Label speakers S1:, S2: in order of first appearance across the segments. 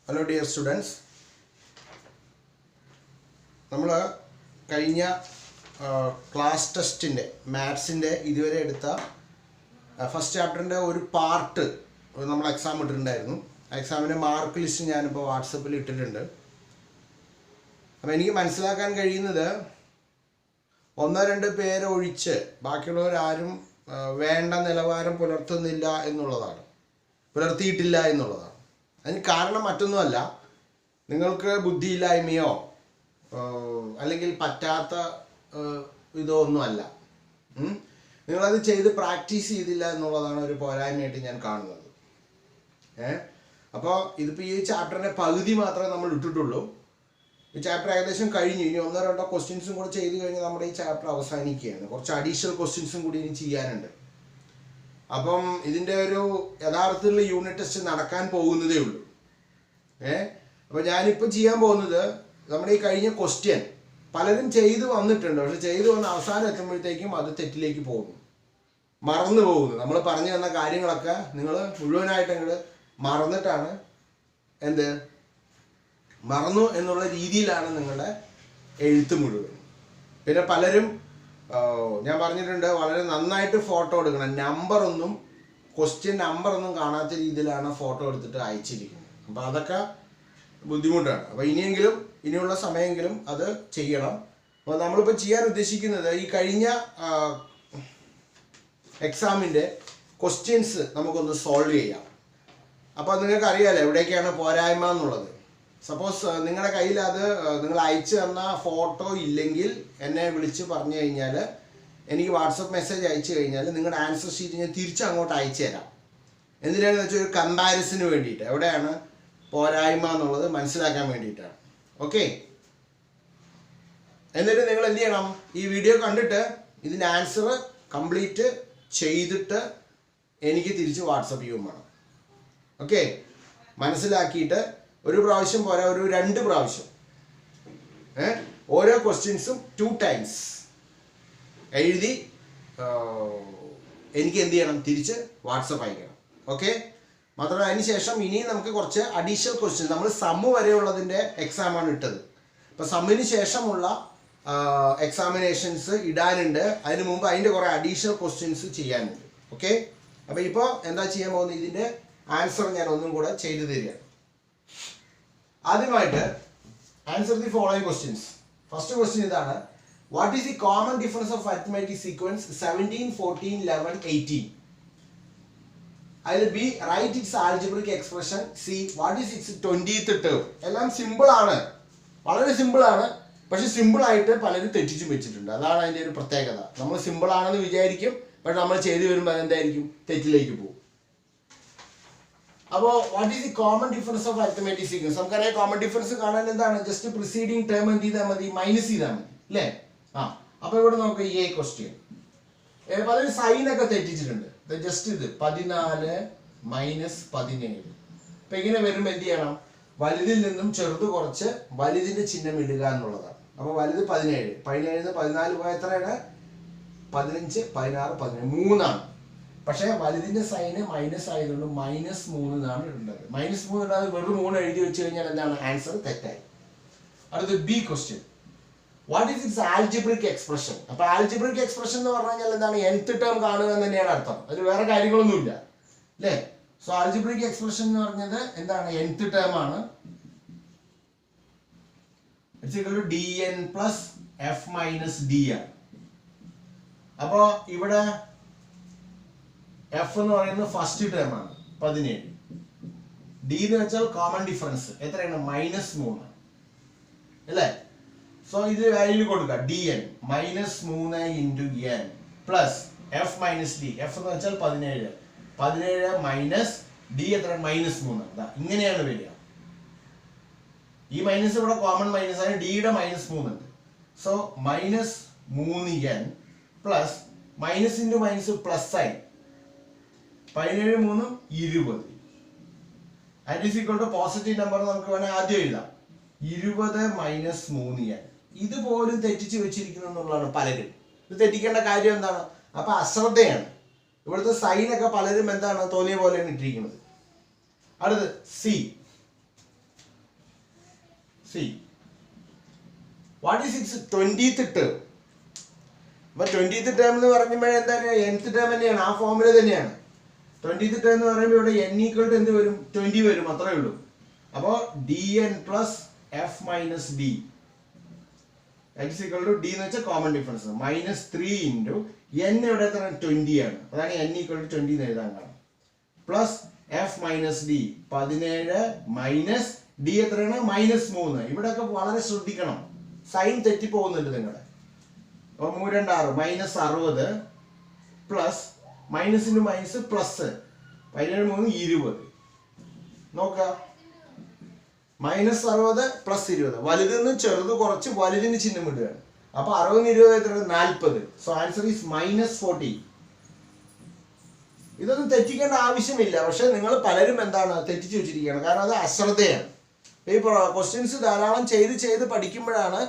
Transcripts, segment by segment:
S1: Hello dear students. നമ്മൾ കഴിഞ്ഞ class ടെസ്റ്റിൻ്റെ മാത്സിൻ്റെ ഇതുവരെ എടുത്ത ഫസ്റ്റ് ചാപ്റ്ററിൻ്റെ ഒരു പാർട്ട് നമ്മൾ എക്സാം ഇട്ടിട്ടുണ്ടായിരുന്നു. ആ എക്സാമിൻ്റെ മാർക്ക് ലിസ്റ്റ് ഞാനിപ്പോൾ വാട്സപ്പിൽ ഇട്ടിട്ടുണ്ട്. അപ്പോൾ എനിക്ക് മനസ്സിലാക്കാൻ കഴിയുന്നത് 1-2 പേരെ ഒഴിച്ച് ബാക്കിയുള്ളവരാരും വേണ്ട നിലവാരം പുലർത്തിയിട്ടില്ല എന്നുള്ളതാണ്. അതിന് കാരണം മറ്റൊന്നുമല്ല, നിങ്ങൾക്ക് ബുദ്ധിയില്ലായ്മയോ അല്ലെങ്കിൽ പറ്റാത്ത ഇതോ ഒന്നുമല്ല. നിങ്ങളത് ചെയ്ത് പ്രാക്ടീസ് ചെയ്തില്ല എന്നുള്ളതാണ് ഒരു പോരായ്മയായിട്ട് ഞാൻ കാണുന്നത്. അപ്പോൾ ഇതിപ്പോൾ ഈ ചാപ്റ്ററിൻ്റെ പകുതി മാത്രമേ നമ്മൾ ഇട്ടിട്ടുള്ളൂ. ഈ ചാപ്റ്റർ ഏകദേശം കഴിഞ്ഞു. ഇനി 1-2 ക്വസ്റ്റ്യൻസും കൂടെ ചെയ്ത് കഴിഞ്ഞാൽ നമ്മുടെ ഈ ചാപ്റ്റർ അവസാനിക്കുകയാണ്. കുറച്ച് അഡീഷണൽ ക്വസ്റ്റ്യൻസും കൂടി ഇനി ചെയ്യാനുണ്ട്. അപ്പം ഇതിൻ്റെ ഒരു യഥാർത്ഥത്തിലുള്ള യൂണിറ്റ് ടെസ്റ്റ് നടക്കാൻ പോകുന്നതേ ഉള്ളൂ. അപ്പോൾ ഞാനിപ്പോൾ ചെയ്യാൻ പോകുന്നത്, നമ്മുടെ ഈ കഴിഞ്ഞ ക്വസ്റ്റ്യൻ പലരും ചെയ്ത് വന്നിട്ടുണ്ട്, പക്ഷെ ചെയ്ത് വന്ന് അവസാനം എത്തുമ്പോഴത്തേക്കും അത് തെറ്റിലേക്ക് പോകുന്നു, മറന്നു പോകുന്നു. നമ്മൾ പറഞ്ഞു തന്ന കാര്യങ്ങളൊക്കെ നിങ്ങൾ മുഴുവനായിട്ട് അങ്ങോട്ട് മറന്നിട്ടാണ് മറന്നു എന്നുള്ള രീതിയിലാണ് നിങ്ങളുടെ എഴുത്ത് മുഴുവൻ. പിന്നെ പലരും ഞാൻ പറഞ്ഞിട്ടുണ്ട്, വളരെ നന്നായിട്ട് ഫോട്ടോ എടുക്കണം. ക്വസ്റ്റ്യൻ നമ്പറൊന്നും കാണാത്ത രീതിയിലാണ് ഫോട്ടോ എടുത്തിട്ട് അയച്ചിരിക്കുന്നത്. അപ്പോൾ അതൊക്കെ ബുദ്ധിമുട്ടാണ്. അപ്പോൾ ഇനിയുള്ള സമയമെങ്കിലും അത് ചെയ്യണം. അപ്പോൾ നമ്മളിപ്പോൾ ചെയ്യാൻ ഉദ്ദേശിക്കുന്നത്, ഈ കഴിഞ്ഞ എക്സാമിൻ്റെ ക്വസ്റ്റ്യൻസ് നമുക്കൊന്ന് സോൾവ് ചെയ്യാം. അപ്പോൾ നിങ്ങൾക്ക് അറിയാമല്ലോ എവിടേക്കാണ് പോരായ്മ എന്നുള്ളത്. സപ്പോസ് നിങ്ങളുടെ കയ്യിൽ അത് നിങ്ങൾ അയച്ചു തന്ന ഫോട്ടോ ഇല്ലെങ്കിൽ എന്നെ വിളിച്ച് പറഞ്ഞു കഴിഞ്ഞാൽ, എനിക്ക് വാട്സപ്പ് മെസ്സേജ് അയച്ചു കഴിഞ്ഞാൽ നിങ്ങളുടെ ആൻസർ ഷീറ്റ് ഞാൻ തിരിച്ചങ്ങോട്ട് അയച്ചു തരാം. എന്തിനാണെന്ന് വെച്ചാൽ ഒരു കമ്പാരിസന് വേണ്ടിയിട്ട്, എവിടെയാണ് പോരായ്മ എന്നുള്ളത് മനസ്സിലാക്കാൻ വേണ്ടിയിട്ടാണ്. ഓക്കെ, എന്നിട്ട് നിങ്ങൾ എന്ത് ചെയ്യണം, ഈ വീഡിയോ കണ്ടിട്ട് ഇതിൻ്റെ ആൻസർ കംപ്ലീറ്റ് ചെയ്തിട്ട് എനിക്ക് തിരിച്ച് വാട്സപ്പ് ചെയ്യുകയും വേണം. ഓക്കെ, മനസ്സിലാക്കിയിട്ട് ഒരു പ്രാവശ്യം പോരാ, ഒരു 2 പ്രാവശ്യം ഓരോ ക്വസ്റ്റ്യൻസും 2 ടൈംസ് എഴുതി എനിക്ക് എന്ത് ചെയ്യണം, തിരിച്ച് വാട്സപ്പ് അയക്കണം. ഓക്കെ, മാത്രമല്ല അതിന് ശേഷം ഇനിയും നമുക്ക് കുറച്ച് അഡീഷണൽ ക്വസ്റ്റ്യൻസ്, നമ്മൾ സമ്മ് വരെയുള്ളതിൻ്റെ എക്സാമാണ് ഇട്ടത്. അപ്പോൾ സമ്മിന് ശേഷമുള്ള എക്സാമിനേഷൻസ് ഇടാനുണ്ട്. അതിന് മുമ്പ് അതിൻ്റെ കുറേ അഡീഷണൽ ക്വസ്റ്റ്യൻസ് ചെയ്യാനുണ്ട്. ഓക്കെ, അപ്പോൾ ഇപ്പോൾ എന്താ ചെയ്യാൻ പോകുന്നത്, ഇതിൻ്റെ ആൻസർ ഞാൻ ഒന്നും കൂടെ ചെയ്തു തരികയാണ്. ആദ്യമായിട്ട് answer the following questions. First question ഇതാണ്: what is the common difference of arithmetic sequence 17, 14, 11, 18? അതിൽ B, write its algebraic expression. C, what is its 20th term. എല്ലാം സിമ്പിളാണ്, വളരെ സിമ്പിളാണ്. പക്ഷെ സിമ്പിളായിട്ട് പലരും തെറ്റിച്ചും വെച്ചിട്ടുണ്ട്. അതാണ് അതിൻ്റെ ഒരു പ്രത്യേകത. നമ്മൾ സിമ്പിളാണെന്ന് വിചാരിക്കും, പക്ഷെ നമ്മൾ ചെയ്തു വരുമ്പോൾ അതെന്തായിരിക്കും, തെറ്റിലേക്ക് പോകും. അപ്പോൾ what is the common difference of arithmetic sequence? നമുക്കറിയാം, കോമൺ ഡിഫറൻസ് കാണാൻ എന്താണ്, ജസ്റ്റ് പ്രിസീഡിങ് ടേം എന്ത് ചെയ്താൽ മതി, മൈനസ് ചെയ്താൽ മതി അല്ലേ? അപ്പോൾ ഇവിടെ നമുക്ക് ഈ ക്വസ്റ്റ്യൻ പലരും സൈനൊക്കെ തെറ്റിച്ചിട്ടുണ്ട്. ജസ്റ്റ് ഇത് 14 മൈനസ് 17. അപ്പം ഇങ്ങനെ വരുമ്പോൾ എന്ത് ചെയ്യണം, വലുതിൽ നിന്നും ചെറുത് കുറച്ച് വലുതിൻ്റെ ചിഹ്നം ഇടുക എന്നുള്ളതാണ്. അപ്പോൾ വലുത് 17, 17 14 പോയ എത്രയാണ്, 15, 16, 17, 3 പക്ഷേ വലുതിൻ്റെ സൈന് മൈനസ് ആയതുകൊണ്ട് -3 എന്നാണ് ഇടേണ്ടത്. -3 ഇടാതെ വെറും 3 എഴുതി വെച്ച് കഴിഞ്ഞാൽ എന്താണ്, ആൻസർ തെറ്റായി. അടുത്ത B question: what is it's algebraic expression? അപ്പോൾ ആൽജിബ്രിക് എക്സ്പ്രഷൻ എന്ന് പറഞ്ഞു കഴിഞ്ഞാൽ എന്താണ്, nth ടേം കാണുക എന്ന് തന്നെയാണ് അർത്ഥം. അതിൽ വേറെ കാര്യങ്ങളൊന്നുമില്ല അല്ലേ? സോ ആൽജിബ്രിക് എക്സ്പ്രഷൻ എന്ന് പറഞ്ഞത് എന്താണ്, nth ടേം ആണ്. dn plus f minus d ആണ്. അപ്പോൾ ഇവിടെ എഫ് എന്ന് പറയുന്നത് ഫസ്റ്റ് ടേം ആണ് 17. ഡി എന്ന് വെച്ചാൽ കോമൺ ഡിഫറൻസ് എത്രയാണ്, -3 അല്ലേ? സോ ഇത് വാല്യൂ കൊടുക്കുക, dn -3 into n plus F minus D. F എന്ന് വെച്ചാൽ 17 മൈനസ് ഡി എത്ര, -3. ഇങ്ങനെയാണ് വരിക. ഈ മൈനസ് ഇവിടെ കോമൺ മൈനസ് ആണ്, ഡിയുടെ -3 ഉണ്ട്. So -3n plus minus into minus plus ആയി 17 3 20. And is equal to positive number നമുക്ക് വേണമെങ്കിൽ ആദ്യം എഴുതാം, 20 മൈനസ് 3n. ഇതുപോലും തെറ്റിച്ച് വെച്ചിരിക്കുന്നു എന്നുള്ളതാണ് പലരും. ഇത് തെറ്റിക്കേണ്ട കാര്യം എന്താണ്, അപ്പൊ അശ്രദ്ധയാണ്. ഇവിടുത്തെ സൈനൊക്കെ പലരും എന്താണ് തോന്നിയ പോലെയാണ് ഇട്ടിരിക്കുന്നത്. അടുത്ത് C, C what is its 20th term. അപ്പൊ 20th ടേം എന്ന് പറയുമ്പോൾ എന്താ nth ടേം തന്നെയാണ്, ആ ഫോർമുല തന്നെയാണ്. 20th ടേം എന്ന് പറയുമ്പോൾ ഇവിടെ n ഈക്വൽ ടു എന്ത് വരും, 20 വരും, അത്രേ ഉള്ളൂ. അപ്പോൾ dn plus f minus d x equal to d എന്ന് വെച്ചാൽ common difference minus 3 into n ഇവിടെ എത്ര 20 ആണ്, അതാണ് n ഈക്വൽ ടു 20 എന്ന് എഴുതാൻ കാരണം. Plus f minus d 17 minus d എത്രയാണ് -3. ഇവിടെയൊക്കെ വളരെ ശ്രദ്ധിക്കണം, സൈൻ തെറ്റി പോകുന്നുണ്ട് നിങ്ങളുടെ. 3 2 6 -60 പ്ലസ് മൈനസിന് മൈനസ് പ്ലസ് 17 3 20. നോക്കുക, -60 പ്ലസ് 20, വലുതിൽ നിന്ന് ചെറുത് കുറച്ച് വലുതിന് ചിഹ്നം ഇടുകയാണ്. അപ്പൊ 60 20 എത്ര 40. So answer is -40. ഇതൊന്നും തെറ്റിക്കേണ്ട ആവശ്യമില്ല, പക്ഷെ നിങ്ങൾ പലരും എന്താണ് തെറ്റിച്ചു വെച്ചിരിക്കുകയാണ്, കാരണം അത് അശ്രദ്ധയാണ്. ഈ ക്വസ്റ്റ്യൻസ് ധാരാളം ചെയ്ത് പഠിക്കുമ്പോഴാണ്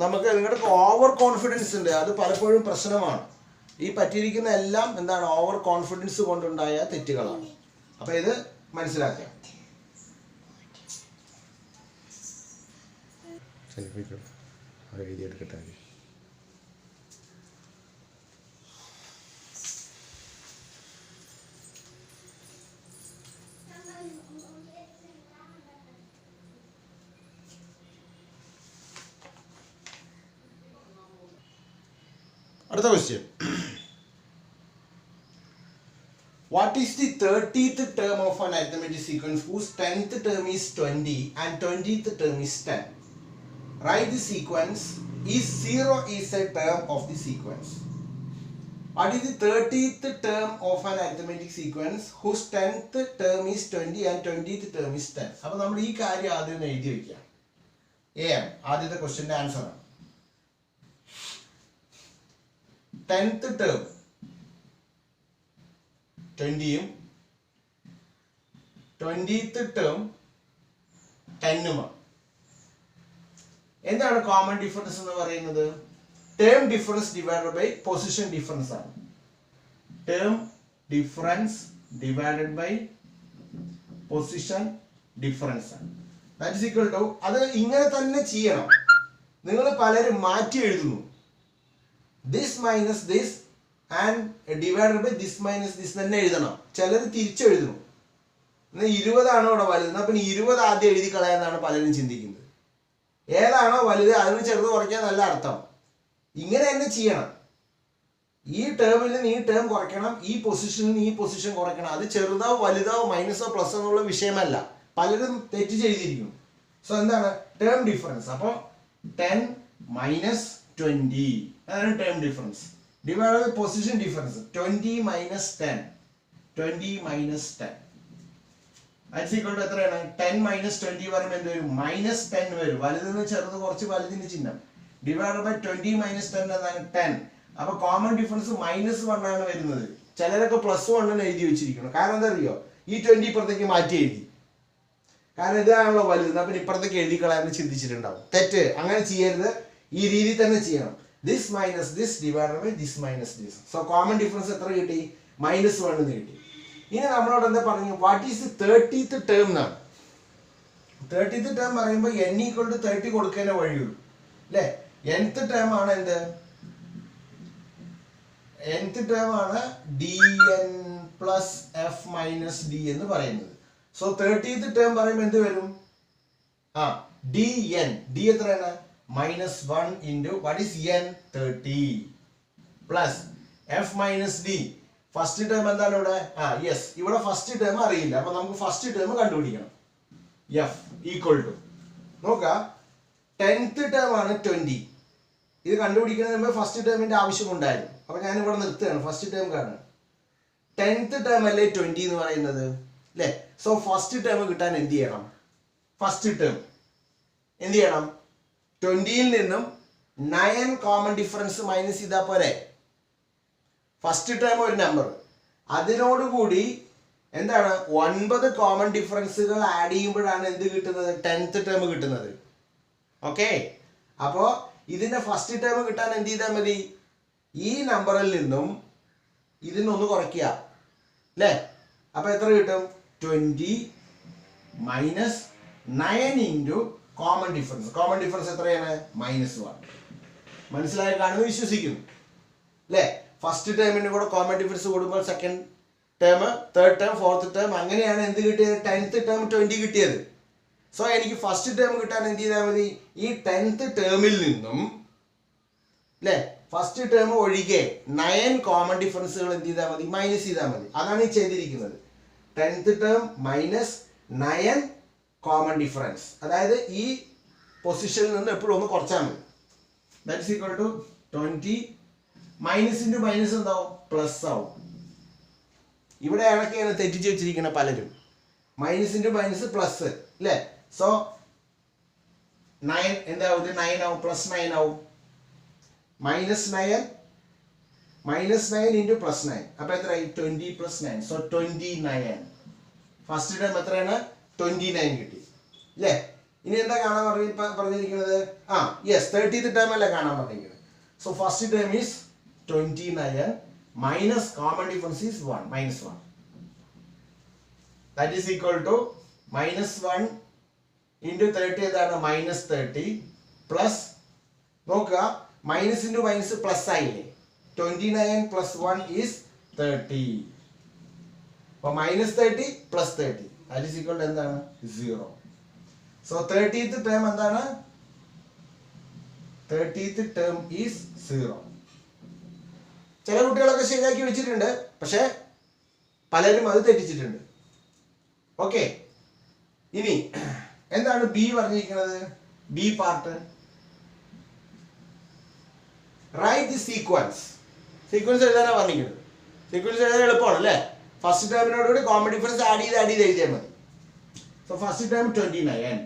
S1: നമുക്ക് നിങ്ങളുടെ ഓവർ കോൺഫിഡൻസ് ഉണ്ട്, അത് പലപ്പോഴും പ്രശ്നമാണ്. ഈ പറ്റിയിരിക്കുന്ന എല്ലാം എന്താണ് ഓവർ കോൺഫിഡൻസ് കൊണ്ടുണ്ടായ തെറ്റുകളാണ്. അപ്പൊ ഇത് മനസ്സിലാക്കാം. എഴുതിയെടുക്കട്ടെ. അടുത്ത question, what is the 30th term of an arithmetic sequence whose 10th term is 20 and 20th term is 10? Write the sequence. Is 0 is a term of the sequence. What is the 30th term of an arithmetic sequence whose 10th term is 20 and 20th term is 10? അപ്പോൾ നമ്മൾ ഈ കാര്യം ആദ്യം എഴുതി വെക്കാം. ആദ്യത്തെ ക്വസ്റ്റ്യന്റെ answer ആണ്. 10th term 20ഉം 20th term 10ഉമാണ്. എന്താണ് കോമൺ ഡിഫറൻസ് എന്ന് പറയുന്നത്? Term difference divided by position difference ആണ്. Term difference divided by position difference ആണ്. ദാറ്റ് ഈസ് ഈക്വൽ ടു, അത് ഇങ്ങനെ തന്നെ ചെയ്യണം. നിങ്ങൾ പലരും മാറ്റി എഴുതുന്നു, this minus this and divided by this minus this തന്നെ എഴുതണം. ചിലർ തിരിച്ചെഴുതുന്നു, 20 ആണോ ഇവിടെ വലുത്, പിന്നെ 20 ആദ്യം എഴുതി കളയാന്നാണ് പലരും ചിന്തിക്കുന്നത്. ഏതാണോ വലുത് അതിന് ചെറുത് കുറയ്ക്കാൻ നല്ല അർത്ഥം. ഇങ്ങനെ തന്നെ ചെയ്യണം. ഈ ടേമിൽ നിന്ന് ഈ ടേം കുറയ്ക്കണം, ഈ പൊസിഷനിൽ നിന്ന് ഈ പൊസിഷൻ കുറയ്ക്കണം. അത് ചെറുതോ വലുതോ മൈനസോ പ്ലസോ എന്നുള്ള വിഷയമല്ല, പലരും തെറ്റ് ചെയ്തിരിക്കും. സോ എന്താണ് ടേം ഡിഫറൻസ്? അപ്പോൾ 10 മൈനസ് 20 അതാണ് term difference. Divide by position difference 20 minus 10 20 minus 10 equal to എത്രയാണ്? 10 മൈനസ് 20 പറയുമ്പോൾ എന്ത് വരും? -10 വരും. വലുതിന് ചെറുത് കുറച്ച് വലുതിന് ചിഹ്നം. ഡിവൈഡ് ബൈ 20 മൈനസ് 10 എന്താണ്? 10. അപ്പൊ കോമൺ ഡിഫറൻസ് -1 ആണ് വരുന്നത്. ചിലരൊക്കെ +1 എഴുതി വെച്ചിരിക്കണം. കാരണം എന്താ അറിയോ? ഈ 20 ഇപ്പുറത്തേക്ക് മാറ്റി എഴുതി, കാരണം ഇതാണല്ലോ വലുത്, അപ്പൊ ഇപ്പുറത്തേക്ക് എഴുതി കളയാന്ന് ചിന്തിച്ചിട്ടുണ്ടാവും. തെറ്റ്, അങ്ങനെ ചെയ്യരുത്. ഈ രീതി തന്നെ ചെയ്യണം. This minus this divide by this minus this. So common difference എത്ര കിട്ടി? -1 എന്ന് കിട്ടി. ഇനി നമ്മളോട് എന്താ പറഞ്ഞു? വാട്ട് ഈസ് 30th ടേം എന്നാണ്. 30th ടേം പറയുമ്പോൾ n ഈക്വൽ ടു 30 കൊടുക്കാനേ വഴിയുള്ളൂ അല്ലേ? nth ടേം ആണ് എന്ത്? nth ടേം ആണ് dn plus f minus d എന്ന് പറയുന്നത്. സോ 30th ടേം പറയുമ്പോൾ എന്ത് വരും? dn. d എത്രയാണ്? -1 into what is n? 30 plus f minus d. First term എന്താണ് ഇവിടെ? യെസ്, ഇവിടെ ഫസ്റ്റ് ടേം അറിയില്ല, അപ്പൊ നമുക്ക് ഫസ്റ്റ് ടേം കണ്ടുപിടിക്കണം. എഫ് ഈക്വൽ ടു നോക്ക, 10th ടേം ആണ് 20. ഇത് കണ്ടുപിടിക്കുന്നതിന് മുമ്പ് ഫസ്റ്റ് ടേമിന്റെ ആവശ്യമുണ്ടായിരുന്നു. അപ്പൊ ഞാൻ ഇവിടെ നിർത്തുകയാണ്. ഫസ്റ്റ് ടേം കാണാൻ 10th ടേം അല്ലേ 20 എന്ന് പറയുന്നത് അല്ലേ? സോ ഫസ്റ്റ് ടേം കിട്ടാൻ എന്ത് ചെയ്യണം? ഫസ്റ്റ് ടേം എന്ത് ചെയ്യണം? 20ൽ നിന്നും 9 കോമൺ ഡിഫറൻസ് മൈനസ് ചെയ്താൽ പോരെ? ഫസ്റ്റ് ടേം ഒരു നമ്പർ, അതിനോടുകൂടി എന്താണ് 9 കോമൺ ഡിഫറൻസുകൾ ആഡ് ചെയ്യുമ്പോഴാണ് എന്ത് കിട്ടുന്നത്? 10th ടേം കിട്ടുന്നത്. ഓക്കെ, അപ്പോൾ ഇതിന്റെ ഫസ്റ്റ് ടേം കിട്ടാൻ എന്ത് ചെയ്താൽ മതി? ഈ നമ്പറിൽ നിന്നും ഇതിനൊന്ന് കുറയ്ക്കുക അല്ലേ? അപ്പൊ എത്ര കിട്ടും? 20 മൈനസ് 9 ഇൻറ്റു കോമൺ ഡിഫറൻസ് എത്രയാണ്? -1. മനസ്സിലായി കാണുമെന്ന് വിശ്വസിക്കുന്നു അല്ലേ? ഫസ്റ്റ് ടേമിന് കൂടെ കോമൺ ഡിഫറൻസ് കൂടുമ്പോൾ second term, third term, fourth term, അങ്ങനെയാണ് എന്ത് കിട്ടിയത്? 10th ടേം 20 കിട്ടിയത്. സോ എനിക്ക് ഫസ്റ്റ് ടേം കിട്ടാൻ എന്ത് ചെയ്താൽ മതി? ഈ 10th ടേമിൽ നിന്നും അല്ലേ ഫസ്റ്റ് ടേം ഒഴികെ 9 കോമൺ ഡിഫറൻസുകൾ എന്ത് ചെയ്താൽ മതി? മൈനസ് ചെയ്താൽ മതി. അതാണ് ഈ ചെയ്തിരിക്കുന്നത്. 10th term -9 common difference. അതായത് ഈ പൊസിഷനിൽ നിന്ന് എപ്പോഴും ഒന്ന് കുറച്ചാൽ മതി. That is equal to 20. Minus into minus എന്താവും? പ്ലസ് ആവും. ഇവിടെ ഇടയ്ക്കാണ് തെറ്റിച്ച് വെച്ചിരിക്കുന്ന പലരും. മൈനസ് ഇൻറ്റു മൈനസ് പ്ലസ് അല്ലേ? സോ 9 എന്താവും? ഇത് 9 ആവും, +9 ആവും. -9 ഇൻറ്റു +9 അപ്പൊ എത്രയായി? 20 + 9. സോ 29. ഫസ്റ്റ് ടൈം എത്രയാണ്? 29 കിട്ടി അല്ലേ? ഇനി എന്താ കാണാൻ പറഞ്ഞിരിക്കുന്നത്? യെസ് 30th ടൈം അല്ലേ കാണാൻ പറഞ്ഞിരിക്കുന്നത്. So first time is 29 minus common difference is 1, -1. That is equal to -1 into 30 എന്താണ്? -30 പ്ലസ് നോക്കുക, മൈനസ് ഇൻറ്റു മൈനസ് പ്ലസ് ആയില്ലേ? 29 + 1 ഈസ് 30. അപ്പോൾ -30 + 30 ദാറ്റ് ഈസ് ഈക്വൽ ടു എന്താണ്? 0. സോ 30th ടേം എന്താണ്? 30th term is 0. ചില കുട്ടികളൊക്കെ ശരിയാക്കി വെച്ചിട്ടുണ്ട്, പക്ഷെ പലരും അത് തെറ്റിച്ചിട്ടുണ്ട്. ഓക്കെ, ഇനി എന്താണ് ബി പറഞ്ഞിരിക്കുന്നത്? B part write the sequence എഴുതാനാണ് പറഞ്ഞിരിക്കുന്നത്. സീക്വൻസ് എഴുതാൻ എളുപ്പമാണ് അല്ലേ? ഫസ്റ്റ് ടേമിനോടുകൂടി കോമൺ ഡിഫറൻസ് ആഡ് ചെയ്ത് എഴുതിയാൽ മതി. So first term 29,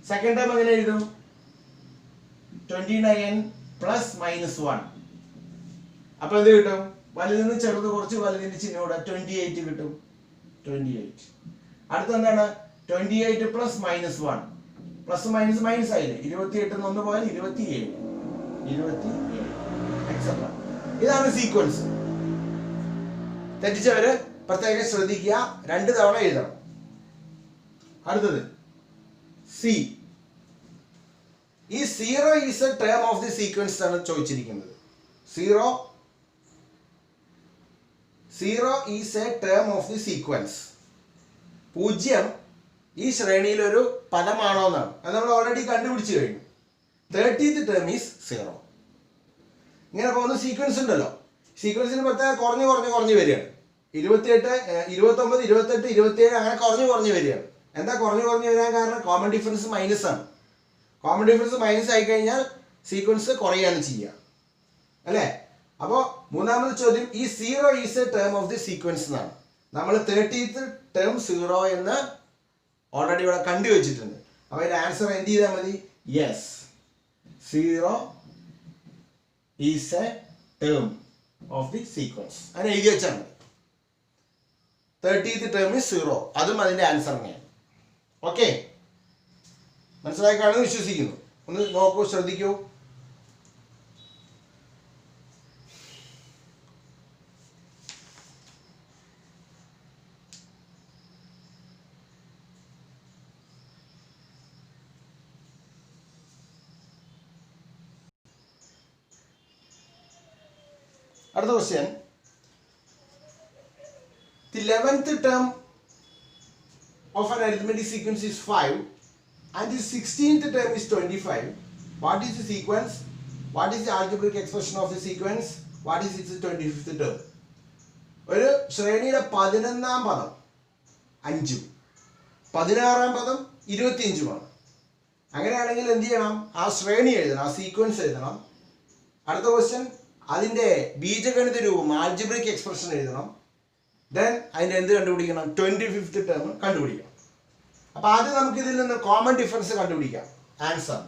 S1: second term എങ്ങനെ എഴുതും? 29 + -1. അപ്പൊ എന്ത് കിട്ടും? വലുതിൽ നിന്ന് ചെറുത് കുറച്ച് വലുതിന്റെ ചിഹ്നോടെ 28 കിട്ടും. 28. അടുത്ത എന്താണ്? 28 + -1 പ്ലസ് മൈനസ് മൈനസ് ആയില്ലേ? 28 1 പോയാൽ 27. എക്സെട്ര. ഇതാണ് സീക്വൻസ്. തെറ്റിച്ചവര് പ്രത്യേകം ശ്രദ്ധിക്കുക, 2 തവണ എഴുതണം. അടുത്തത് സി. ഈ 0 is A term of the sequence ആണ് ചോദിച്ചിരിക്കുന്നത്. 0 is A term of the sequence. 0 ഈ ശ്രേണിയിൽ ഒരു പദമാണോ എന്നാണ്. അത് നമ്മൾ ഓൾറെഡി കണ്ടുപിടിച്ചു കഴിഞ്ഞു. 30th term is 0. ഇങ്ങനെ പോകുന്ന സീക്വൻസ് ഉണ്ടല്ലോ, സീക്വൻസിന് പ്രത്യേകം കുറഞ്ഞു വരികയാണ്. 28, 29, 28, 27 അങ്ങനെ കുറഞ്ഞു വരികയാണ്. എന്താ കുറഞ്ഞു വരാൻ കാരണം? കോമൺ ഡിഫറൻസ് മൈനസ് ആണ്. കോമൺ ഡിഫറൻസ് മൈനസ് ആയി കഴിഞ്ഞാൽ സീക്വൻസ് കുറയാണ് ചെയ്യുക അല്ലേ? അപ്പോൾ മൂന്നാമത്തെ ചോദ്യം, ഈ 0 is A term of the sequence എന്നാണ്. നമ്മൾ 30th ടേം 0 എന്ന് ഓൾറെഡി ഇവിടെ കണ്ടുവച്ചിട്ടുണ്ട്. അപ്പോൾ ഇതിന്റെ ആൻസർ എന്ത് ചെയ്താൽ മതി? Yes, 0 is A term of the sequence അങ്ങനെ എഴുതി വെച്ചാൽ മതി. 30th ടേം ഈസ് 0, അതും അതിന്റെ ആൻസർ തന്നെയാണ്. ഓക്കെ, മനസ്സിലായി കാണുമെന്ന് വിശ്വസിക്കുന്നു. ഒന്ന് നോക്കൂ, ശ്രദ്ധിക്കൂ. അടുത്ത question, the 11th term of an arithmetic sequence is 5 and the 16th term is 25. What is the sequence? What is the algebraic expression of the sequence? What is its 25th term? ഒരു ശ്രേണിയുടെ 11ാം പദം 5ഉം 16ാം പദം 25ഉമാണ്. അങ്ങനെയാണെങ്കിൽ എന്ത് ചെയ്യണം? ആ ശ്രേണി എഴുതണം, ആ സീക്വൻസ് എഴുതണം. അടുത്ത ക്വസ്റ്റ്യൻ, അതിന്റെ ബീജഗണിത രൂപം ആൽജിബ്രിക് എക്സ്പ്രഷൻ എഴുതണം. ദെൻ അതിന്റെ എന്ത് കണ്ടുപിടിക്കണം? 25th ടേം കണ്ടുപിടിക്കണം. അപ്പൊ ആദ്യം നമുക്ക് ഇതിൽ നിന്ന് കോമൺ ഡിഫറൻസ് കണ്ടുപിടിക്കാം. Answer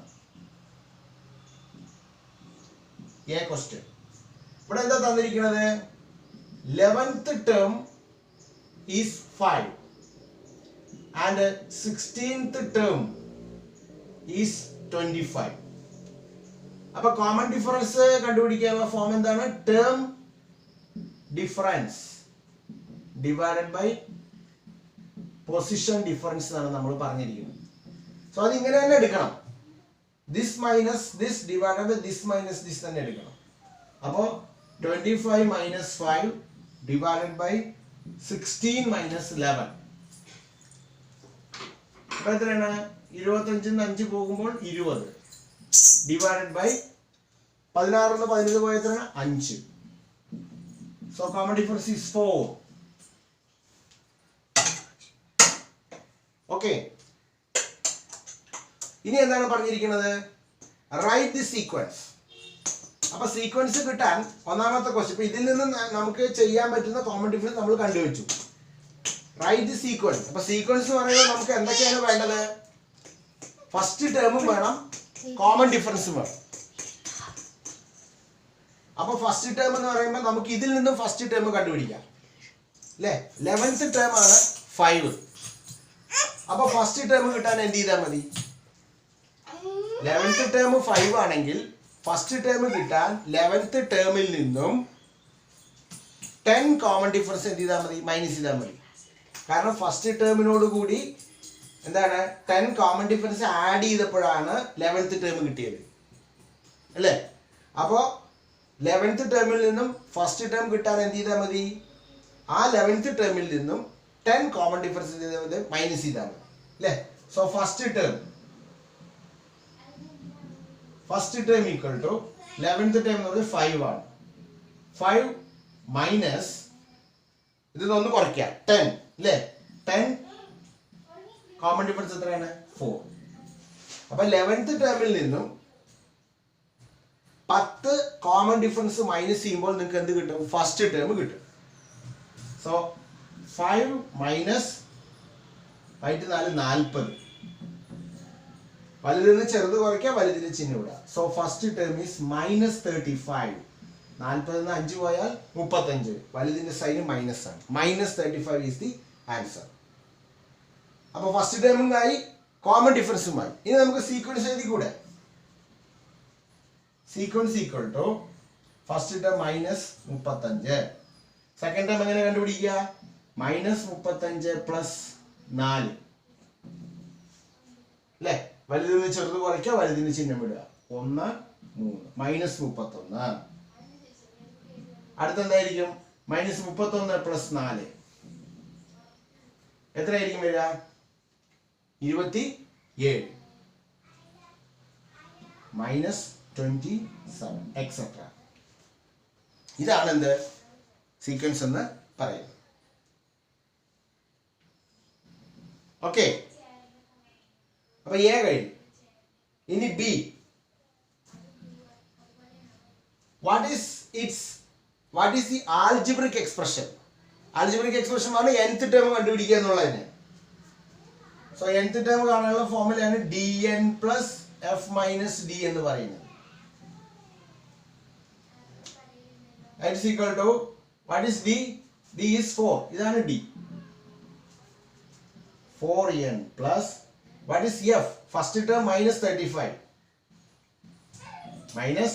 S1: a question. ഇവിടെ എന്താ തന്നിരിക്കുന്നത്? 11th term is 5 and 16th term is 25. അപ്പൊ കോമൺ ഡിഫറൻസ് കണ്ടുപിടിക്കാനുള്ള ഫോം എന്താണ്? Term difference divided by position difference എന്നാണ് നമ്മൾ പറഞ്ഞിരിക്കുന്നത്. സോ അത് ഇങ്ങനെ തന്നെ എടുക്കണം. This minus this divided by this minus this തന്നെ എടുക്കണം. അപ്പോൾ 25 മൈനസ് 5 ഡിവൈഡഡ് ബൈ 16 മൈനസ് 11. അപ്പൊ എത്രയാണ്? 25 5 പോകുമ്പോൾ 20 ഡിവൈഡഡ് ബൈ 16 17 പോയ എത്രയാണ്? 5. So common difference is 4. Okay. ഇനി എന്താണ് പറഞ്ഞിരിക്കുന്നത്? Write the sequence. അപ്പൊ സീക്വൻസ് കിട്ടാൻ ഒന്നാമത്തെ ക്വസ്റ്റ്യൻ, ഇപ്പൊ ഇതിൽ നിന്ന് നമുക്ക് ചെയ്യാൻ പറ്റുന്ന കോമൺ ഡിഫറൻസ് നമ്മൾ കണ്ടുവച്ചു. Write the sequence. അപ്പൊ സീക്വൻസ് പറയുമ്പോൾ നമുക്ക് എന്തൊക്കെയാണ് വേണ്ടത്? ഫസ്റ്റ് ടേമും വേണം, കോമൺ ഡിഫറൻസും വേണം. അപ്പൊ ഫസ്റ്റ് ടേം എന്ന് പറയുമ്പോൾ നമുക്ക് ഇതിൽ നിന്നും ഫസ്റ്റ് ടേം കണ്ടുപിടിക്കാം അല്ലേ? 11th ടേം ആണ് 5. അപ്പൊ ഫസ്റ്റ് ടേം കിട്ടാൻ എന്ത് ചെയ്താൽ മതി? 11th ടേം 5 ആണെങ്കിൽ ഫസ്റ്റ് ടേം കിട്ടാൻ 11th ടേമിൽ നിന്നും 10 കോമൺ ഡിഫറൻസ് എന്ത് ചെയ്താൽ മതി? മൈനസ് ചെയ്താൽ മതി. കാരണം ഫസ്റ്റ് ടേമിനോട് കൂടി എന്താണ് 10 കോമൺ ഡിഫറൻസ് ആഡ് ചെയ്തപ്പോഴാണ് 11th ടേം കിട്ടിയത് അല്ലേ? അപ്പോൾ 11th ടേമിൽ നിന്നും ഫസ്റ്റ് ടേം കിട്ടാൻ എന്ത് ചെയ്താൽ മതി? ആ 11th ടേമിൽ നിന്നും 10 കോമൺ ഡിഫറൻസ് എന്ത് ചെയ്താൽ മതി? മൈനസ് ചെയ്താൽ മതി അല്ലേ? So first term equal to 11th term എന്ന് പറഞ്ഞാൽ 5 ആണ്. 5 മൈനസ് ഇതൊന്ന് കുറയ്ക്കാം 10 അല്ലേ? 10 കോമൺ ഡിഫറൻസ് എത്രയാണ്? 4. അപ്പൊ 11th ടേമിൽ നിന്നും 10 കോമൺ ഡിഫറൻസ് മൈനസ് ചെയ്യുമ്പോൾ നിങ്ങൾക്ക് എന്ത് കിട്ടും? ഫസ്റ്റ് ടേം കിട്ടും. So 5 minus 40. വലുതിന് ചെറുത് കുറയ്ക്കാം, വലുതിന് ചിഹ്നം ഇടാം. So first term is minus 35. 40 5 പോയാൽ 35. വലുതിന്റെ സൈൻ മൈനസ് ആണ്. Minus 35 is the answer. അപ്പൊ ഫസ്റ്റ് ടേമുമായി കോമൺ ഡിഫറൻസുമായി. ഇനി നമുക്ക് സീക്വൻസ് എഴുതി കൂടെ. Sequence equal to first term minus 35. Second term എങ്ങനെ കണ്ടുപിടിക്കുക? മൈനസ് 35 പ്ലസ് 4 അല്ലേ? വലുതിന് ചെറുത് കുറയ്ക്കുക, വലുതിന് ചിഹ്നം ഇടുക. 1 3 മൈനസ് 31. അടുത്തെന്തായിരിക്കും? മൈനസ് 31 പ്ലസ് 4 എത്രയായിരിക്കും വരിക? 27 മൈനസ് 27 എക്സെട്ര. ഇതാണ് എന്ത്? സീക്വൻസ് എന്ന് പറയുന്നത്. ഓക്കെ. അപ്പൊ എ കഴിഞ്ഞു. ഇനി B. What is the algebraic expression? Algebraic expression പറഞ്ഞാൽ nth ടേം കണ്ടുപിടിക്കുക എന്നുള്ളതിന്. സോ nth ടേം കാണാനുള്ള ഫോർമുലയാണ് dn plus f minus d എന്ന് പറയുന്നത്. That is equal to what is d? d is 4. ഇതാണ് d. 4n plus what is f? First term minus 35 minus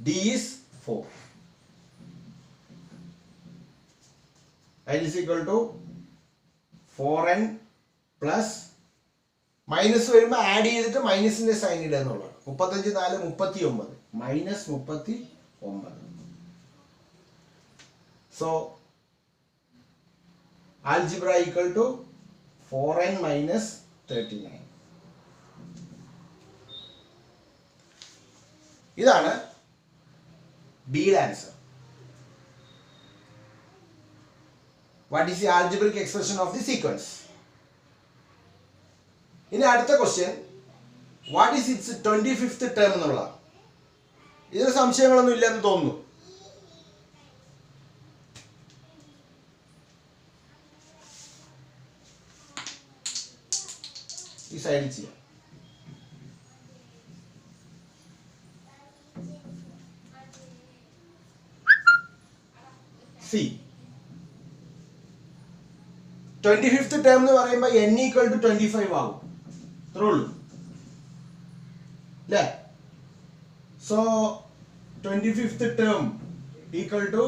S1: d is 4. That is equal to 4n plus minus വരുമ്പോൾ add ചെയ്തിട്ട് മൈനസിന്റെ sign ഇടുക എന്നുള്ളതാണ്. 35 4 39 minus 39. So algebra equal to 4n minus 39. ഇതാണ് ബിയുടെ answer. What is the algebraic expression of the sequence? ഇനി അടുത്ത question, what is it's 25th term എന്നുള്ള. ഇതിന് സംശയങ്ങളൊന്നും ഇല്ലെന്ന് തോന്നുന്നു. ഈ സൈഡിൽ ചെയ്യാം. സി 25th ടേം എന്ന് പറയുമ്പോൾ n ഈക്വൽ ടു 25 ആവും. ഇത്രേ ഉള്ളൂ അല്ലേ? So 25th term equal to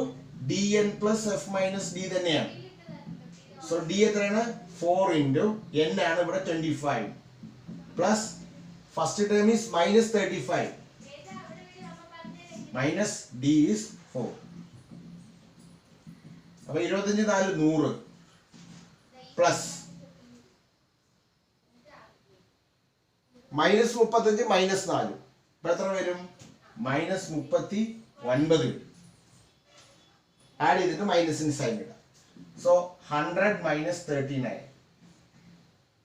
S1: dn plus f minus d തന്നെയാണ്. സോ d എത്രയാണ്? 4 ഇൻറ്റു n ആണ് ഇവിടെ 25. plus first term is minus 35 minus d is 4. അപ്പോൾ 25 4 100 പ്ലസ് മൈനസ് 35 മൈനസ് 4 ഇപ്പൊ എത്ര വരും? മൈനസ് 39 ആഡ് ചെയ്തിട്ട് മൈനസിന് സൈൻ ഇടാം. സോ 100 മൈനസ് 39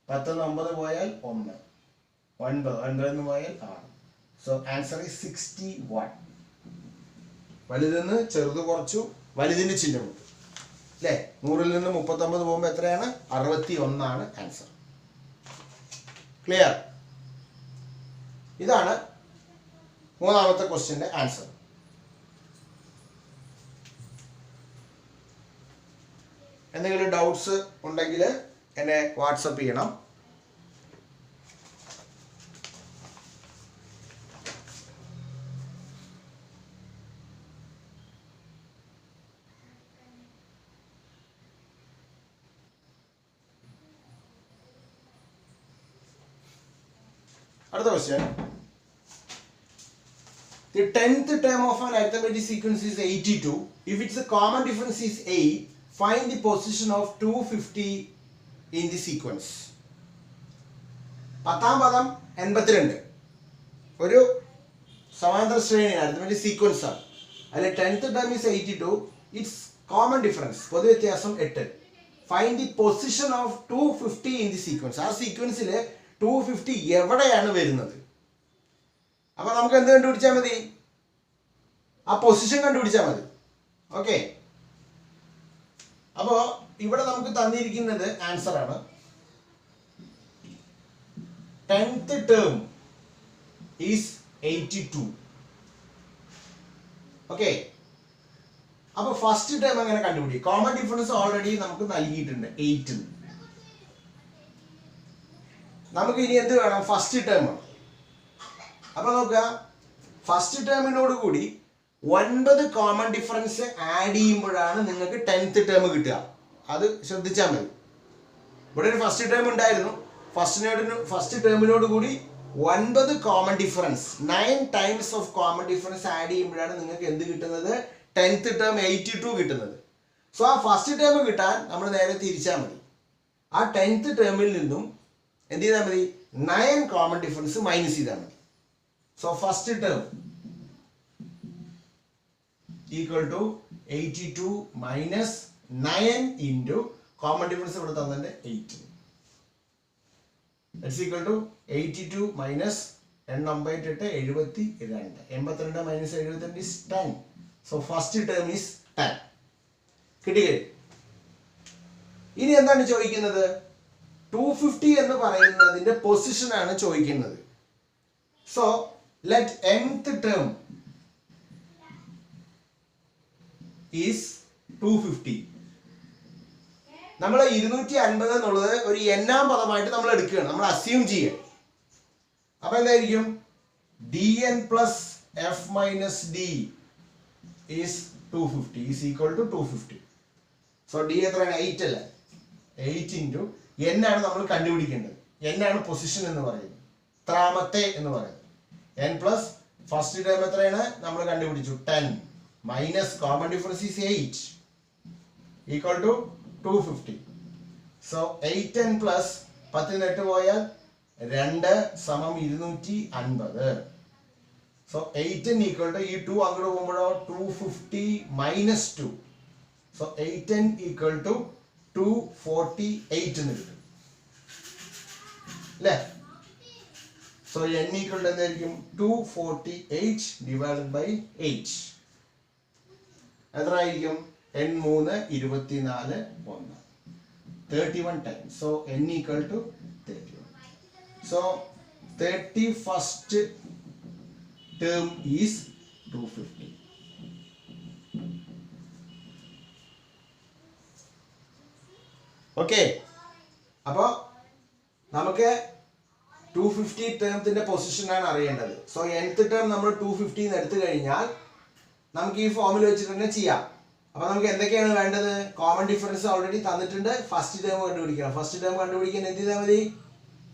S1: 10 9 പോയാൽ 1 9 9 പോയാൽ 6. So answer is 61. വലുതെന്ന് ചെറുത് കുറച്ചു, വലുതിന്റെ ചിഹ്നം ഉണ്ട് അല്ലേ? 100ൽ നിന്ന് 39 പോകുമ്പോൾ എത്രയാണ്? 61 ആണ് ആൻസർ. ക്ലിയർ? ഇതാണ് മൂന്നാമത്തെ ക്വസ്റ്റ്യന്റെ ആൻസർ. എന്തെങ്കിലും ഡൗട്ട്സ് ഉണ്ടെങ്കിൽ എന്നെ വാട്സപ്പ് ചെയ്യണം. അടുത്ത question. The 10th term of an arithmetic sequence is 82. If its common difference is 8, find the position of 250 in the sequence. 10ാം പദം 82. ഒരു സമാന്തര ശ്രേണിയാണ്, arithmetic sequence ആണ്. അതിൽ 10th term is 82. Its common difference, പൊതു വ്യത്യാസം 8. Find the position of 250 in the sequence. ആ സീക്വൻസിൽ 250 എവിടെയാണ് വരുന്നത്? അപ്പൊ നമുക്ക് എന്ത് കണ്ടുപിടിച്ചാൽ മതി? ആ പൊസിഷൻ കണ്ടുപിടിച്ചാൽ മതി. ഓക്കെ, അപ്പോ ഇവിടെ നമുക്ക് തന്നിരിക്കുന്നത് ആൻസർ ആണ്. 10th term is 82. ഓക്കെ, അപ്പൊ ഫസ്റ്റ് ടേം എങ്ങനെ കണ്ടുപിടിക്കും? കോമൺ ഡിഫറൻസ് ഓൾറെഡി നമുക്ക് നൽകിയിട്ടുണ്ട് 8. നമുക്ക് ഇനി എന്ത് വേണം? First term. അപ്പൊ നോക്കുക, ഫസ്റ്റ് ടേമിനോട് കൂടി 9 കോമൺ ഡിഫറൻസ് ആഡ് ചെയ്യുമ്പോഴാണ് നിങ്ങൾക്ക് 10th ടേം കിട്ടുക. അത് ശ്രദ്ധിച്ചാൽ മതി. ഇവിടെ ഒരു ഫസ്റ്റ് ടേം ഉണ്ടായിരുന്നു. ഫസ്റ്റ് ടേമിനോട് കൂടി 9 common difference, 9 times of common difference add ചെയ്യുമ്പോഴാണ് നിങ്ങൾക്ക് എന്ത് കിട്ടുന്നത്? 10th ടേം 82 കിട്ടുന്നത്. സോ ആ ഫസ്റ്റ് ടേം കിട്ടാൻ നമ്മൾ നേരെ തിരിച്ചാൽ മതി. ആ 10th ടേമിൽ നിന്നും എന്ത് ചെയ്താൽ മതി? 9 കോമൺ ഡിഫറൻസ് മൈനസ് ചെയ്താൽ മതി. So first term equal to 82 minus 9 into common difference ഇവിടെ തന്നിട്ട് 8. That's equal to 82 minus 8 72. 82 minus 72 is 10. So first term is 10. കിട്ടിയേ? ഇനി എന്താണ് ചോദിക്കുന്നത്? 250 എന്ന് പറയുന്നതിന്റെ പൊസിഷൻ ആണ് ചോദിക്കുന്നത്. So let nth term is 250. നമ്മൾ 250 എന്നുള്ളത് ഒരു n-ാം പദമായിട്ട് നമ്മൾ എടുക്കുകയാണ്, നമ്മൾ അസ്യൂം ചെയ്യുക. അപ്പൊ എന്തായിരിക്കും? dn plus f minus d is 250 is equal to 250. So d എത്രയാണ്? 8 അല്ലേ? 8 ഇൻറ്റു n ആണ് നമ്മൾ കണ്ടുപിടിക്കേണ്ടത്. n ആണ് പൊസിഷൻ എന്ന് പറയുന്നത്, ത്രാമത്തെ എന്ന് പറയുന്നത്. n പ്ലസ് ഫസ്റ്റ് ടേം എത്രയാണ് നമ്മൾ കണ്ടുപിടിച്ചു? 10 minus common difference is 8 equal to 250. സോ 8n പ്ലസ് 10 പോയാൽ 2 സമം 250. സോ 8n ഈക്വൽ ടു ഈ 2 അങ്ങോട്ട് പോകുമ്പോഴോ 250 minus 2. So 8n equal to 248 എന്ന് കിട്ടും അല്ലേ? സോ n ഈക്വൽ ടു എന്തായിരിക്കും? 248 ഡിവൈഡഡ് ബൈ 8. എത്ര ആയിരിക്കും? n 3 24 1 31 times. So n equal to 31. So 31st term is 250. ഓക്കെ, അപ്പോൾ നമുക്ക് 250 ടേമത്തിന്റെ പൊസിഷനാണ് അറിയേണ്ടത്. സോ nth ടേം നമ്മൾ 250 എടുത്തു കഴിഞ്ഞാൽ നമുക്ക് ഈ ഫോമിൽ വെച്ചിട്ട് തന്നെ ചെയ്യാം. അപ്പൊ നമുക്ക് എന്തൊക്കെയാണ് വേണ്ടത്? കോമൺ ഡിഫറൻസ് ഓൾറെഡി തന്നിട്ടുണ്ട്. ഫസ്റ്റ് ടേം കണ്ടുപിടിക്കണം. ഫസ്റ്റ് ടേം കണ്ടുപിടിക്കാൻ എന്ത് ചെയ്താൽ മതി?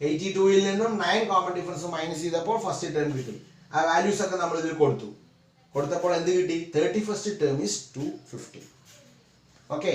S1: 82-ൽ നിന്നും 9 കോമൺ ഡിഫറൻസ് മൈനസ് ചെയ്തപ്പോൾ ഫസ്റ്റ് ടേം കിട്ടി. ആ വാല്യൂസ് ഒക്കെ നമ്മൾ ഇതിൽ കൊടുത്തപ്പോൾ എന്ത് കിട്ടി? 31st term is 250. ഓക്കെ.